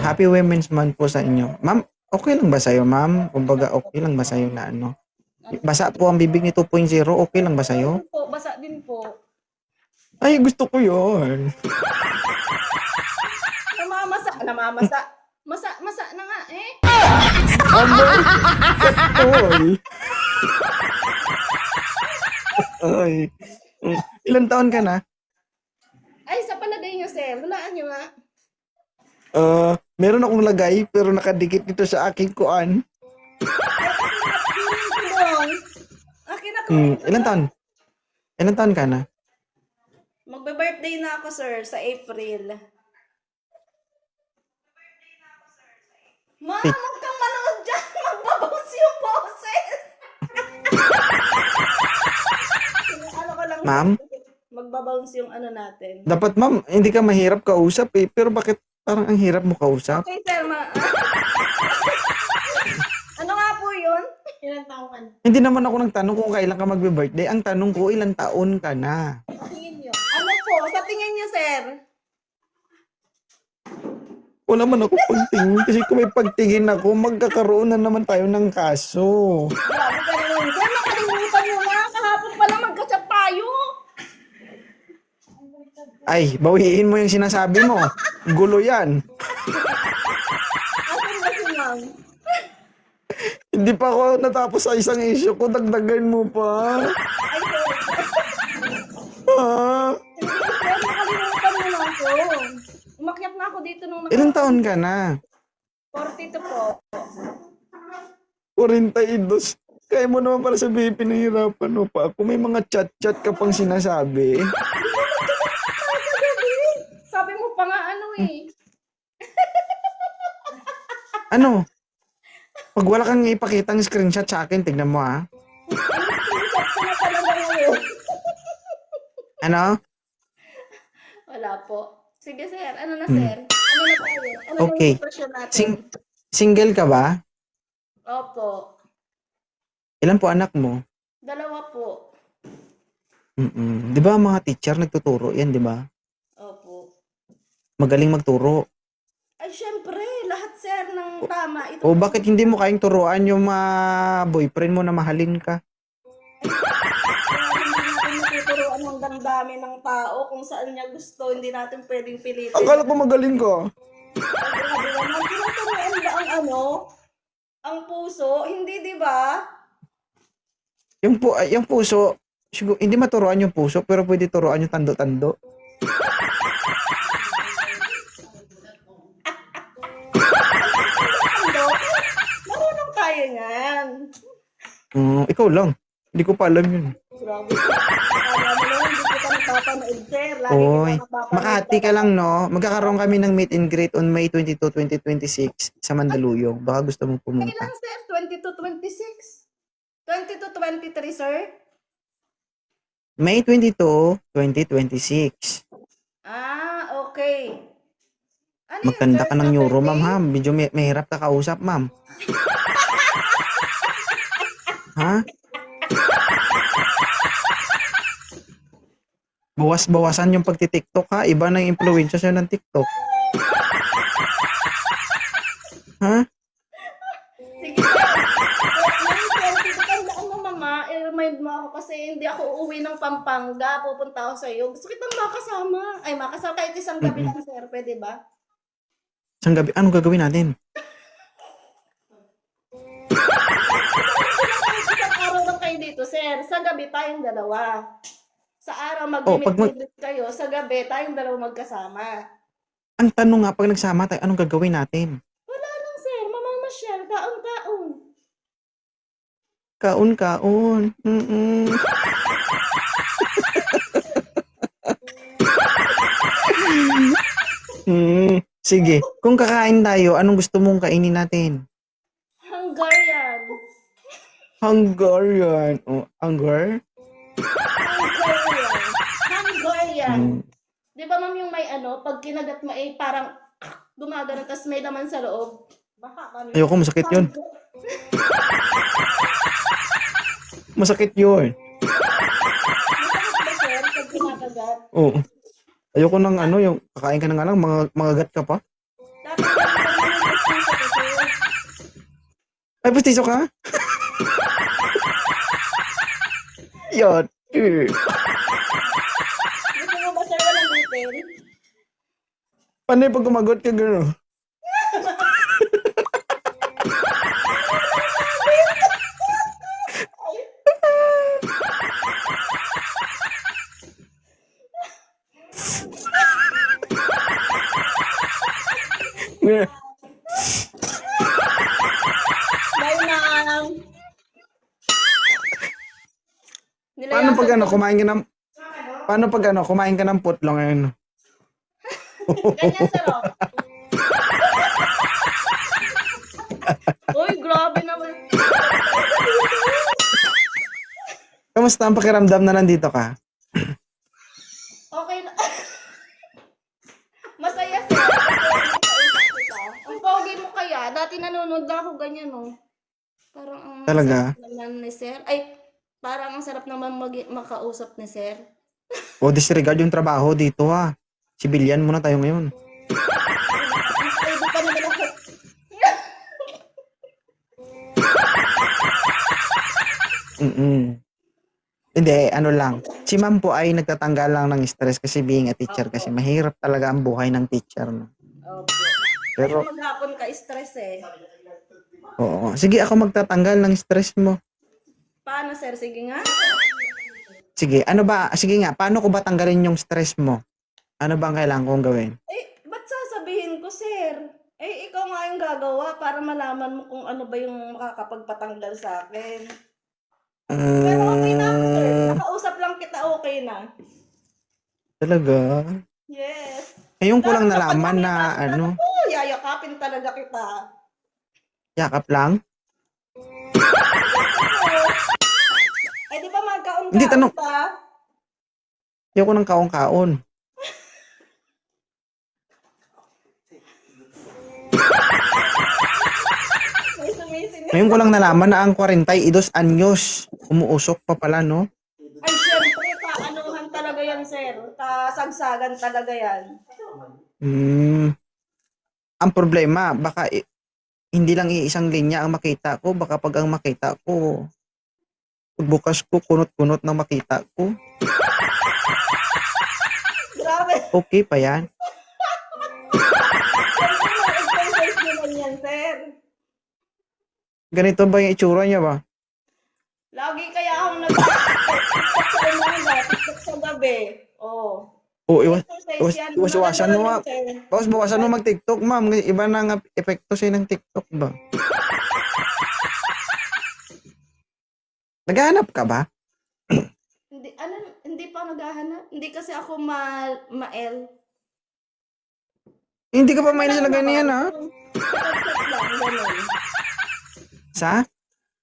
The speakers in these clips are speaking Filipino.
Happy Women's Month po sa inyo. Ma'am, okay lang ba sa'yo, ma'am? Kumbaga, okay lang ba sa'yo na ano? Basa po ang bibig ni 2.0, okay lang ba sa'yo? Po, basa din po. Ay, gusto ko yun. Namamasa. Masa na nga eh. Oy. Ay. Ilan taon ka na? Ay, sa palagay niyo, sir. Hulaan niyo nga. Meron akong lagay pero nakadikit dito sa aking kuan. Akin ako. Ilan taon? Ilan taon ka na? Magbe-birthday na ako, sir, sa April. Ma, huwag kang manood dyan. Magbabounce yung boses. Ano ko lang. Ma'am? Magbabounce yung ano natin. Dapat ma'am, hindi ka mahirap kausap eh. Pero bakit parang ang hirap mo kausap? Okay, sir. Ano nga po yun? Ilan taon ka na? Hindi naman ako nagtanong kung kailan ka magbe-birthday. Ang tanong ko, ilang taon ka na? Sa tingin niyo? Ano po? Sa tingin niyo, sir? Wala man ako pagtingin. Kasi kung may pagtingin ako, magkakaroon na naman tayo ng kaso. Grabe ka naman. Sir, nakalimutan mo nga. Kahapon pala magka-chat tayo. Ay, bawiin mo yung sinasabi mo. Gulo yan. Akin ba si ma'am? Hindi pa ako natapos sa isang issue ko. Dagdagan mo pa. Ay, sir. Ah, Hindi, sir. Nakalimutan mo na ako. Umakyat na ako dito nung ilang taon ka na? 42 po. 42. Kaya mo naman pala sabihin, pinahirapan mo pa. Kung may mga chat-chat ka pang sinasabi. Sabi mo pa nga ano eh. Ano? Pag wala kang ipakitang screenshot sa akin, tignan mo ah. Pinusap ko na talaga ngayon. Ano? Wala po. Sige, sir. Ano na, sir? Ano na tayo? Ano Okay. yung sitwasyon natin? Single ka ba? Opo. Ilan po anak mo? 2 po. Di ba mga teacher nagtuturo yan, di ba? Opo. Magaling magturo. Ay, syempre. Lahat, sir, ng tama. Ito O bakit hindi mo kayang turuan yung boyfriend mo na mahalin ka? hindi natin natuturuan ng damdami ng tao kung saan niya gusto. Hindi natin pwedeng pilitin. Akala ko magaling ka. Grabe naman. Tinuturuan ba ang ano? Ang puso? Hindi, di ba? Yung puso, siguro, hindi maturuan yung puso, pero pwede turuan yung tando-tando. Marunong tayo yan. Ikaw lang. Hindi ko pa alam yun. Grabe. Alam mo naman, hindi kita napapanood, sir. Lagi Oy, kita napapanood. Makati ka lang, no? Magkakaroon kami ng meet and greet on May 22, 2026 sa Mandaluyong. Baka gusto mong pumunta. Kailan, sir? 22-26? 22-23, sir? May 22, 2026. Ah, okay. Ano yun, Magkanda sir? ka ng neuro, Saturday? ma'am, ha? Medyo mahirap ka kausap, ma'am. Ha? Bawas-bawasan yung pagti-TikTok, ha? Iba na yung influensya sa'yo ng TikTok. Ha? Sige, sir. Tandaan mo, mama, i-remind mo ako kasi hindi ako uuwi ng Pampanga. Pupunta ako sa iyo. Gusto kitang makasama. Ay, makasama kahit isang gabi lang, sir. Pwede ba? Isang gabi, anong gagawin natin? Isang araw lang kayo dito, sir. Sa gabi tayong dalawa. Sa araw Oh, pag mag-meet kayo. Sa gabi tayong dalawa magkasama. Ang tanong nga, pag nagsama tayo, anong gagawin natin? Wala lang, sir. Mamamasyal. Kaon-kaon. Kaon-kaon. Sige, kung kakain tayo, anong gusto mong kainin natin? Hungarian. Hungarian. Oh, Hungarian? Hungarian. Di ba, ma'am, yung may ano, pag kinagat mo eh, parang gumagano, tas may laman sa loob. Baka, paano yun? Ayoko, masakit yun. Masakit yun. Masakit ba, sir, pag kinakagat? Oo. Ayoko ng ano, yung kakain ka na nga lang, mga gat ka pa. Dapat ganun lang Ay, pustiso ka? Yun. Gusto mo ba, sir, walang detail? Paano yung pag gumagot ka gano'n? Bye, ma'am. Paano pag Nilayasan ko. kumain ka ng putlong ngayon? Ganyan, sir, oh. Uy, grabe naman. Kamusta ang pakiramdam na nandito ka? Okay na. Masaya, sir. Ang pogi mo kaya. Dati nanonood na ako ganyan, no? Parang ang Talaga? sarap naman ni sir. Ay, parang ang sarap naman makausap ni sir. O disregard yung trabaho dito ha. Civilian muna tayo ngayon. Ay, di pa naman ako. Hindi, ano lang. Si ma'am po ay nagtatanggal lang ng stress kasi being a teacher kasi mahirap talaga ang buhay ng teacher. No? Opo. Pero, Pero maghapon ka stress eh. oo. Sige, ako magtatanggal ng stress mo. Paano, sir? Sige nga. Sige, sige nga, paano ko ba tanggalin yung stress mo? Ano ba ang kailangan kong gawin? Eh, ba't sasabihin ko, sir? Eh, ikaw nga yung gagawa para malaman mo kung ano ba yung makakapagpatanggal sa akin. Pero okay na ako, sir. Nakausap lang kita, okay na. Talaga? Yes. Ngayon ko lang Dapat nalaman kapag na may ano, Oo, yayakapin talaga kita. yakap lang. Ay, di ba magkaon Hindi, tanong. pa? Ayoko ng kaon-kaon. May sumisin. Ngayon ko lang nalaman na ang 42 anyos. Umuusok pa pala, no? Ay, syempre, kaanuhan talaga yan, sir. Kasagsagan talaga yan. Ang problema, baka hindi lang iisang linya ang makita ko. Baka pag ang makita ko, bukas ko, kunot-kunot na makita ko. Grabe. Okay pa yan. Exercise naman yan, sir. Ganito ba yung itsura niya ba? Lagi kaya akong nag-tiktok sa umaga, tiktok sa gabi. Oh. Oo, Exercise yan. iwas-iwasan mo, Maganda rin, sir. Bawas bawasan mo mag-TikTok, ma'am. Iba na nga epekto sa'yo ng TikTok ba? Naghahanap ka ba? Hindi pa naghahanap. Hindi kasi ako ma-L. Hindi ka pa may sila ganyan, ha? Kachat lang, ganun. Sa?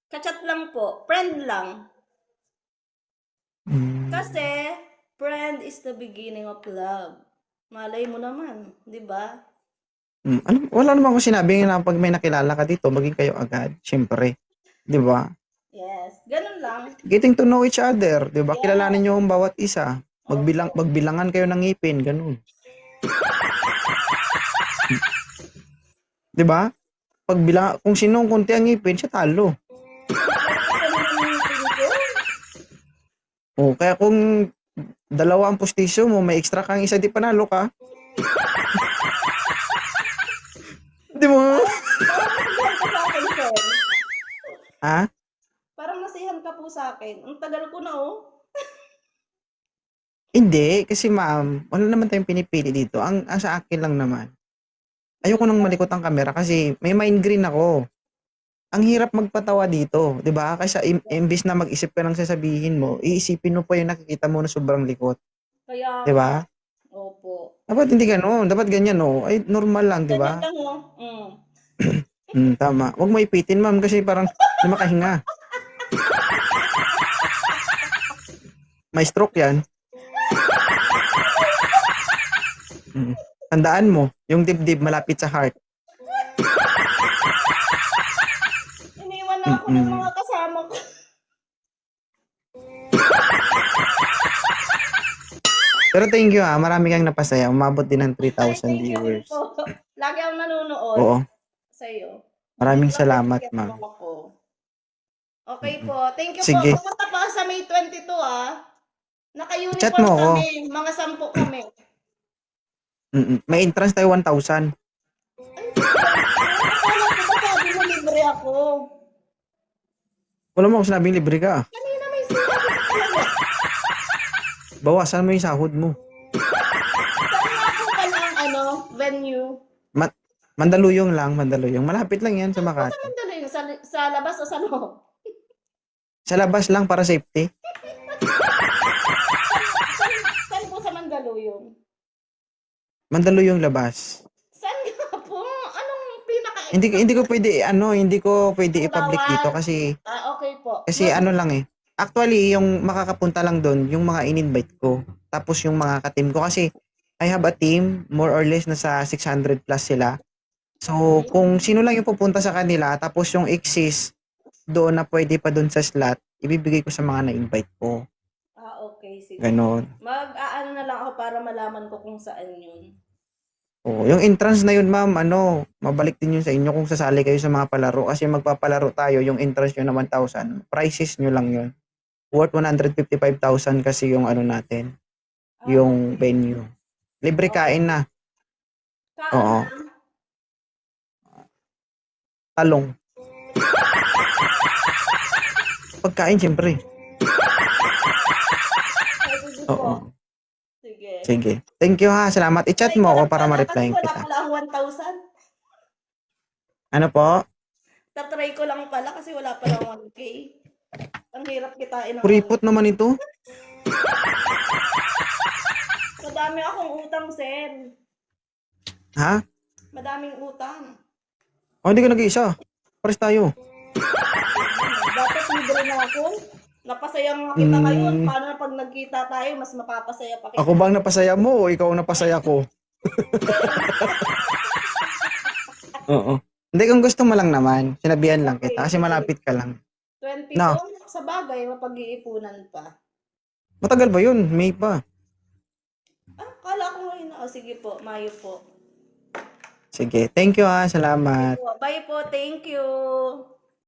Kachat lang po. Friend lang. Kasi, friend is the beginning of love. Malay mo naman, di ba? Wala naman akong sinabi na pag may nakilala ka dito, maging kayo agad. Siyempre. Di ba? Yes. Ganun lang. Getting to know each other. Di ba? Yeah. Kilalanin nyo ang bawat isa. Magbilangan kayo ng ngipin. Ganun. Di ba? Kung sinong konti ang ngipin, siya talo. O, kaya kung dalawa ang pustiso mo, may extra kang isa, di panalo ka. Di mo? Ha? Parang nasihan ka po sa akin. Ang tagal ko na, oh. Hindi, kasi ma'am, wala naman tayong pinipili dito. Ang sa akin lang naman. Ayoko nang malikot ang camera kasi may mind green ako. Ang hirap magpatawa dito, 'di ba? Kasi imbis na mag-isip ka ng sasabihin mo, iisipin mo pa yung nakikita mo na sobrang likot. Kaya, 'Di ba? opo. Dapat hindi ganoon, dapat ganyan no. Ay normal lang, 'di ba? Ganyan lang, oh. Tama. Huwag mo ipitin, ma'am, kasi parang hindi makahinga. May stroke 'yan. Tandaan mo, yung dibdib malapit sa heart. Iniwan na ako ng mga kasama ko. Pero thank you ha, marami kang napasaya. Umabot din ng 3,000 viewers. Lagi akong nanonood. Oo. sa'yo. Maraming Bibigyan salamat, ticket ma'am. mo ako. Okay Mm. po. Thank you po. Sige, Pumunta pa sa May 22 ah. chat Naka-uniform mo ako. kami. Mga 10 kami. May entrance tayo 1,000. Ay, akala ko ba sabi mo libre ako? Wala mo ako sinabing libre ka. Kanina may sinabi ka talaga. Bawasan mo yung sahod mo. Saan nga po pala ang venue? Mandaluyong lang, Mandaluyong. Malapit lang yan sa Saan Makati. Mandaluyong? Sa labas o sa loob? Sa labas lang para safety. Saan po sa Mandaluyong? Mandaluyong labas. Saan nga po? Anong pinaka... Hindi ko pwede Ang i-public bawal. dito kasi Okay po. lang eh. Actually, yung makakapunta lang doon, yung mga in-invite ko. Tapos yung mga ka-team ko kasi I have a team, more or less nasa 600 plus sila. So, kung sino lang yung pupunta sa kanila, tapos yung exist doon na pwede pa doon sa slot, ibibigay ko sa mga na-invite ko. Okay. Sige. Ganon. Mag-aano na lang ako para malaman ko kung saan yun. Oh, yung entrance na yun, ma'am, mabalik din yun sa inyo kung sasali kayo sa mga palaro. Kasi magpapalaro tayo, yung entrance nyo na 1,000. Prices nyo lang yun. Worth 155,000 kasi yung natin, yung venue. Libre kain na. Oo. Talong. Pagkain, siyempre. Oo. Sige. Thank you ha. Salamat. I-chat mo ako para ma-replyin Wala kita. pala ang 1,000. Ano po? Tatry ko lang pala kasi wala pala 1K. Ang hirap kitain ng Kuripot naman ito. Madami akong utang, sir. Ha? Madaming utang. Hindi ka nag-iisa. Pares tayo. Dapat libre na ako. Napasaya nga kita ngayon. Paano pag nagkita tayo, mas mapapasaya pa kita. Ako bang napasaya mo o ikaw ang napasaya ko? Oo. Hindi, kung gusto mo lang naman, sinabihan lang kita kasi malapit ka lang. 22? No. Sa bagay, mapag-iipunan pa. Matagal ba yun? May pa. Kala ko ngayon na. Sige po, Mayo po. Sige. Thank you ha. Salamat. Bye po. Thank you.